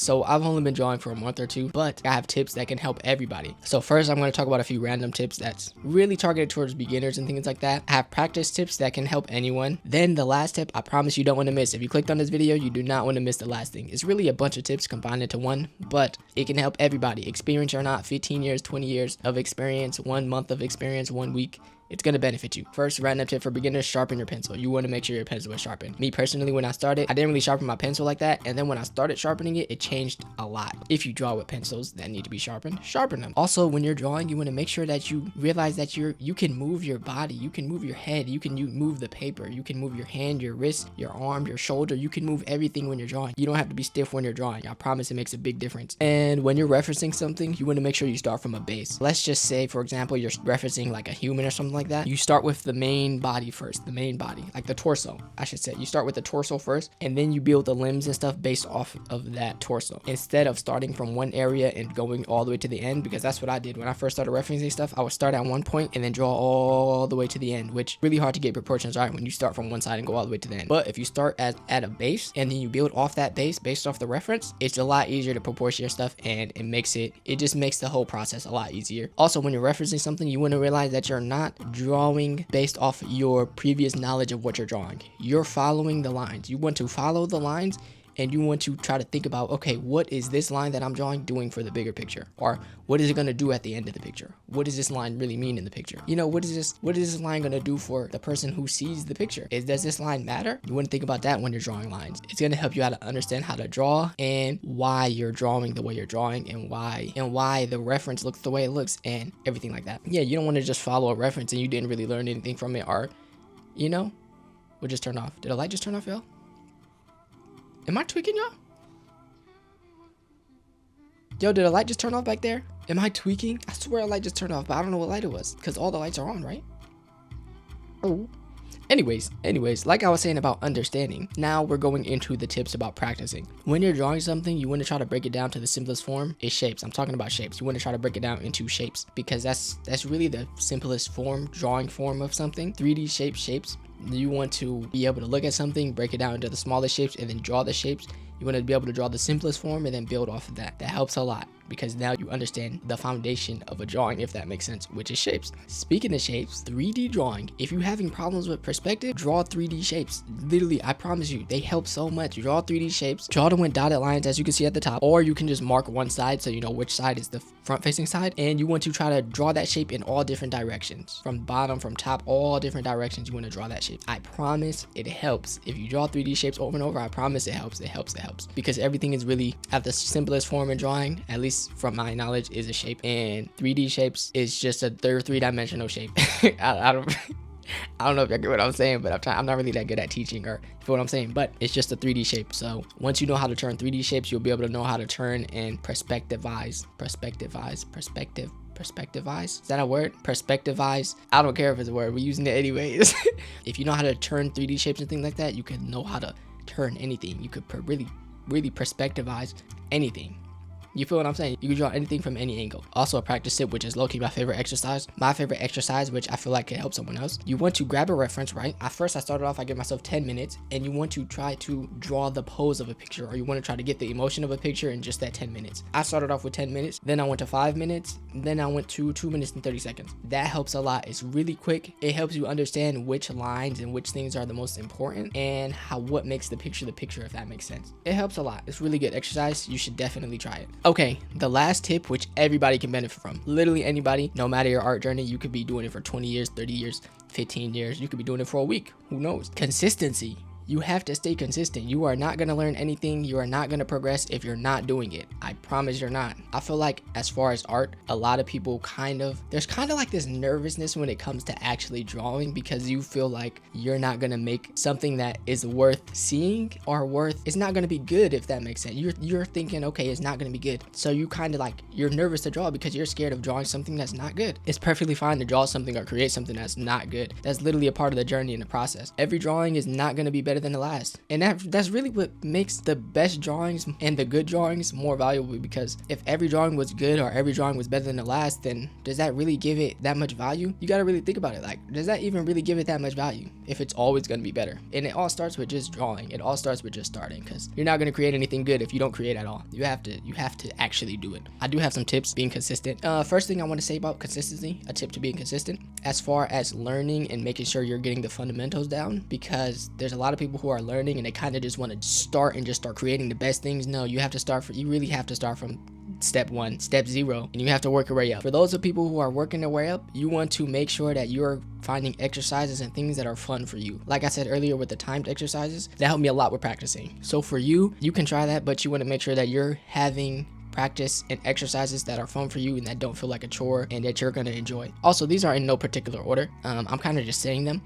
So I've only been drawing for a month or two, but I have tips that can help everybody. So first, I'm going to talk about a few random tips that's really targeted towards beginners and things like that. I have practice tips that can help anyone. Then the last tip, I promise you don't want to miss. If you clicked on this video, you do not want to miss the last thing. It's really a bunch of tips combined into one, but it can help everybody, experience or not, 15 years, 20 years of experience, 1 month of experience, 1 week. It's going to benefit you. First random tip for beginners, sharpen your pencil. You want to make sure your pencil is sharpened. Me personally, when I started, I didn't really sharpen my pencil like that. And then when I started sharpening it, it changed a lot. If you draw with pencils that need to be sharpened, sharpen them. Also, when you're drawing, you want to make sure that you realize that you can move your body. You can move your head. You move the paper. You can move your hand, your wrist, your arm, your shoulder. You can move everything when you're drawing. You don't have to be stiff when you're drawing. I promise it makes a big difference. And when you're referencing something, you want to make sure you start from a base. Let's just say, for example, you're referencing like a human or something like that. You start with the main body first, the main body, like the torso, I should say. You start with the torso first, and then you build the limbs and stuff based off of that torso, instead of starting from one area and going all the way to the end, because that's what I did when I first started referencing stuff. I would start at one point and then draw all the way to the end, which really hard to get proportions right when you start from one side and go all the way to the end. But if you start at a base and then you build off that base based off the reference, it's a lot easier to proportion your stuff, and it just makes the whole process a lot easier. Also, when you're referencing something, you want to realize that you're not drawing based off your previous knowledge of what you're drawing. You're following the lines. You want to follow the lines, and you want to try to think about, okay, what is this line that I'm drawing doing for the bigger picture? Or what is it going to do at the end of the picture? What does this line really mean in the picture? You know, what is this line going to do for the person who sees the picture? Does this line matter? You want to think about that when you're drawing lines. It's going to help you out to understand how to draw and why you're drawing the way you're drawing, and why the reference looks the way it looks, and everything like that. Yeah, you don't want to just follow a reference and you didn't really learn anything from it, or, you know, we'll just turn off. Did the light just turn off, y'all? Am I tweaking, y'all? Yo, did a light just turn off back there? Am I tweaking? I swear a light just turned off, but I don't know what light it was, because all the lights are on, right? Oh. Anyways, like I was saying about understanding, now we're going into the tips about practicing. When you're drawing something, you want to try to break it down to the simplest form. Is shapes. I'm talking about shapes. You want to try to break it down into shapes, because that's really the simplest drawing form of something. 3D shapes. You want to be able to look at something, break it down into the smallest shapes, and then draw the shapes. You want to be able to draw the simplest form and then build off of that. That helps a lot, because now you understand the foundation of a drawing, if that makes sense, which is shapes. Speaking of shapes, 3D drawing. If you're having problems with perspective, draw 3D shapes. Literally, I promise you, they help so much. Draw 3D shapes. Draw them with dotted lines, as you can see at the top, or you can just mark one side so you know which side is the front-facing side, and you want to try to draw that shape in all different directions, from bottom, from top, all different directions. You want to draw that shape. I promise it helps. If you draw 3D shapes over and over, I promise it helps. It helps, because everything is really at the simplest form in drawing, at least from my knowledge, is a shape, and 3D shapes is just a three-dimensional shape. I don't know if you get what I'm saying, but I'm not really that good at teaching, or you feel what I'm saying, but it's just a 3D shape. So once you know how to turn 3D shapes, you'll be able to know how to turn and perspectivize. Is that a word? Perspectivize. I don't care if it's a word. We're using it anyways. If you know how to turn 3D shapes and things like that, you can know how to turn anything. You could really perspectivize anything. You feel what I'm saying? You can draw anything from any angle. Also, a practice tip, which is low-key my favorite exercise. My favorite exercise, which I feel like can help someone else. You want to grab a reference, right? At first, I started off, I give myself 10 minutes, and you want to try to draw the pose of a picture, or you want to try to get the emotion of a picture in just that 10 minutes. I started off with 10 minutes, then I went to 5 minutes, then I went to 2 minutes and 30 seconds. That helps a lot. It's really quick. It helps you understand which lines and which things are the most important, and what makes the picture, if that makes sense. It helps a lot. It's really good exercise. You should definitely try it. Okay, the last tip, which everybody can benefit from. Literally anybody, no matter your art journey. You could be doing it for 20 years, 30 years, 15 years. You could be doing it for a week. Who knows? Consistency. You have to stay consistent. You are not going to learn anything. You are not going to progress if you're not doing it. I promise you're not. I feel like as far as art, a lot of people there's kind of like this nervousness when it comes to actually drawing, because you feel like you're not going to make something that is worth seeing, or it's not going to be good, if that makes sense. You're thinking, okay, it's not going to be good. So you kind of you're nervous to draw because you're scared of drawing something that's not good. It's perfectly fine to draw something or create something that's not good. That's literally a part of the journey and the process. Every drawing is not going to be better better than the last. And that's really what makes the best drawings and the good drawings more valuable, because if every drawing was good or every drawing was better than the last, then does that really give it that much value? You got to really think about it. Like, does that even really give it that much value if it's always going to be better? And it all starts with just drawing. It all starts with just starting, because you're not going to create anything good if you don't create at all. You have to actually do it. I do have some tips being consistent. First thing I want to say about consistency, a tip to being consistent as far as learning and making sure you're getting the fundamentals down, because there's a lot of people who are learning and they kind of just want to start and just start creating the best things. No, you really have to start from step 1, step 0, and you have to work your way up. For those of people who are working their way up, you want to make sure that you're finding exercises and things that are fun for you. Like I said earlier with the timed exercises, that helped me a lot with practicing. So for you can try that, but you want to make sure that you're having practice and exercises that are fun for you and that don't feel like a chore and that you're going to enjoy. Also, these are in no particular order. I'm kind of just saying them.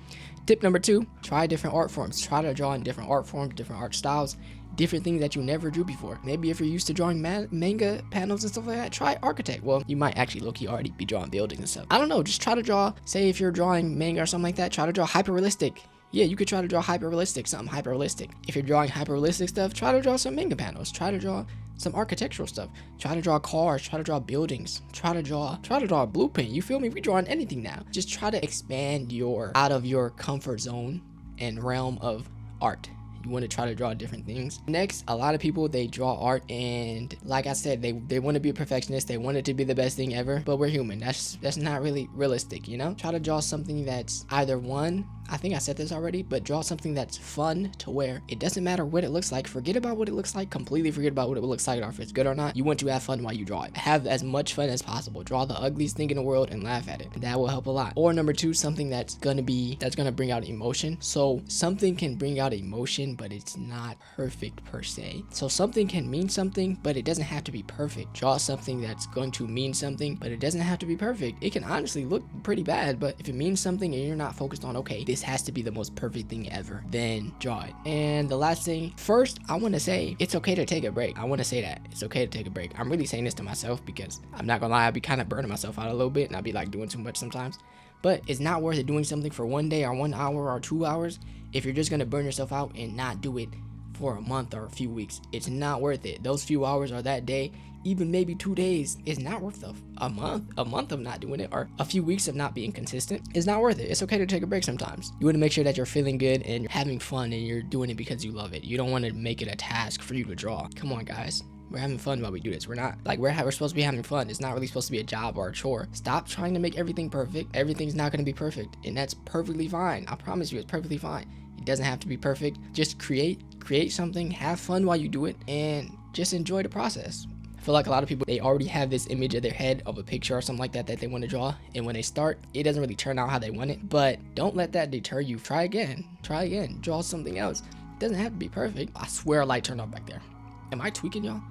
Tip number 2, try different art forms. Try to draw in different art forms, different art styles, different things that you never drew before. Maybe if you're used to drawing manga panels and stuff like that, try architect. Well, you might actually low-key already be drawing buildings and stuff. I don't know, just try to draw, say if you're drawing manga or something like that, try to draw hyper-realistic. Yeah, you could try to draw hyper-realistic, something hyper-realistic. If you're drawing hyper-realistic stuff, try to draw some manga panels. Try to draw some architectural stuff. Try to draw cars, try to draw buildings, try to draw a blueprint. You feel me? We drawing anything now. Just try to expand out of your comfort zone and realm of art. You want to try to draw different things. Next, a lot of people, they draw art and like I said, they want to be a perfectionist. They want it to be the best thing ever, but we're human. That's not really realistic, you know? Try to draw something that's either one, I think I said this already, but draw something that's fun to where it doesn't matter what it looks like. Forget about what it looks like. Completely forget about what it looks like or if it's good or not. You want to have fun while you draw it. Have as much fun as possible. Draw the ugliest thing in the world and laugh at it. That will help a lot. Or number 2, something that's gonna bring out emotion. So something can bring out emotion, but it's not perfect per se. So something can mean something, but it doesn't have to be perfect. Draw something that's going to mean something, but it doesn't have to be perfect. It can honestly look pretty bad, but if it means something and you're not focused on, okay, this has to be the most perfect thing ever, then draw it. And the last thing, first, I want to say it's okay to take a break. I want to say that it's okay to take a break. I'm really saying this to myself because I'm not gonna lie, I'll be kind of burning myself out a little bit and I'll be like doing too much sometimes. But it's not worth it doing something for 1 day or 1 hour or 2 hours if you're just gonna burn yourself out and not do it for a month or a few weeks. It's not worth it. Those few hours or that day, even maybe 2 days, is not worth a month of not doing it, or a few weeks of not being consistent. It's not worth it. It's okay to take a break sometimes. You want to make sure that you're feeling good and you're having fun and you're doing it because you love it. You don't want to make it a task for you to draw. Come on, guys. We're having fun while we do this. We're not like we're supposed to be having fun. It's not really supposed to be a job or a chore. Stop trying to make everything perfect. Everything's not going to be perfect, and that's perfectly fine. I promise you, it's perfectly fine. It doesn't have to be perfect. Just create something, have fun while you do it, and just enjoy the process. I feel like a lot of people, they already have this image in their head of a picture or something like that they want to draw, and when they start, it doesn't really turn out how they want it. But don't let that deter you. Try again, draw something else. It doesn't have to be perfect. I swear a light turned off back there. Am I tweaking, y'all?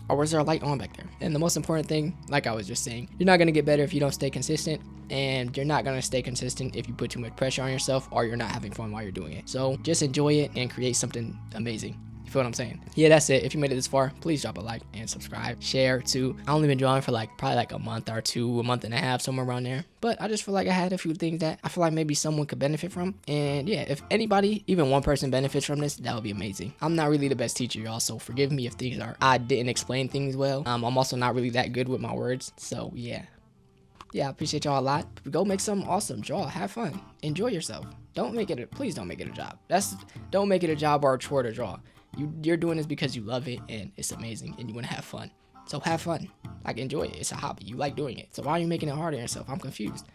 Or was there a light on back there? And the most important thing, like I was just saying, you're not going to get better if you don't stay consistent, and you're not going to stay consistent if you put too much pressure on yourself or you're not having fun while you're doing it. So just enjoy it and create something amazing. You feel what I'm saying? Yeah, that's it. If you made it this far, please drop a like and subscribe. Share too. I only been drawing for probably a month or two, a month and a half, somewhere around there. But I just feel like I had a few things that I feel like maybe someone could benefit from. And yeah, if anybody, even one person benefits from this, that would be amazing. I'm not really the best teacher, y'all, so forgive me if I didn't explain things well. I'm also not really that good with my words. So yeah. Yeah, I appreciate y'all a lot. Go make something awesome. Draw. Have fun. Enjoy yourself. Please don't make it a job. Don't make it a job or a chore to draw. You're doing this because you love it and it's amazing and you want to have fun. So have fun. Enjoy it. It's a hobby. You like doing it. So why are you making it hard on yourself? I'm confused.